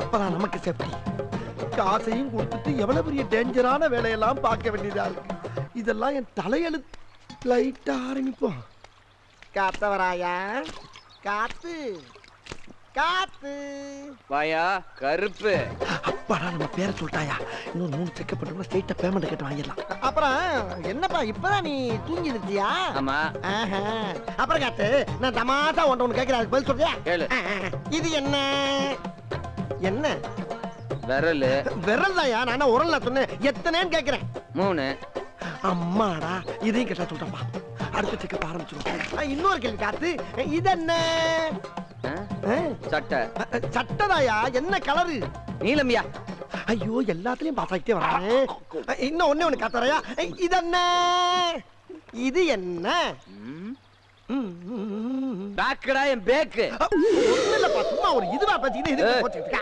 அப்பதான் நமக்கு சேஃப்டி. காசையும் கொடுத்துட்டு எவ்வளவு பெரிய டேஞ்சரான வேலையெல்லாம் பார்க்க வேண்டியதா இருக்கு. இதெல்லாம் என் தலையெழுத்து. லைட்டா ஆரம்பிப்போம். காத்தவராயா, காத்து காத்து வாயா கருப்பு. அப்பாடா நம்ம பேரை சொல்லிட்டாயா. இன்னும் 3 செக்கப் பண்ணோம்னா ஸ்ட்ரைட்டா பேமெண்ட் கட்ட வாங்கிடலாம். அப்புறம் என்னப்பா இப்பதான் நீ தூங்கி இருந்தியா? ஆமா. அப்புறம் காத்து, நான் தமாசா ஒன்று கேட்கிறேன், அதுக்கு பதில் சொல்றியா? கேளு. இது என்ன? என்ன விரல்? விரல் தாயா. நான் உரல் நான் சொன்னேன். எத்தனைன்னு கேட்கிறேன். 3. அம்மாடா, இதையும் கேட்டா சொல்றப்பா. அடுத்த செக்கப் ஆரம்பிச்சிடும். இன்னொரு கேள்வி காத்து, இது என்ன? சட்டை. சட்டதாயா. என்ன கலரு? நீலம்யா. ஐயோ, எல்லாத்துலயும் பாஸ் ஆகிட்டே வரானே. இன்னும் ஒண்ணு காத்தறையா. இது என்ன? இது என்ன? பேக்குடா, என் பேக்கு. ஒண்ணும் இல்லப்பா, சும்மா ஒரு இதுவா பேசிக்கிட்டு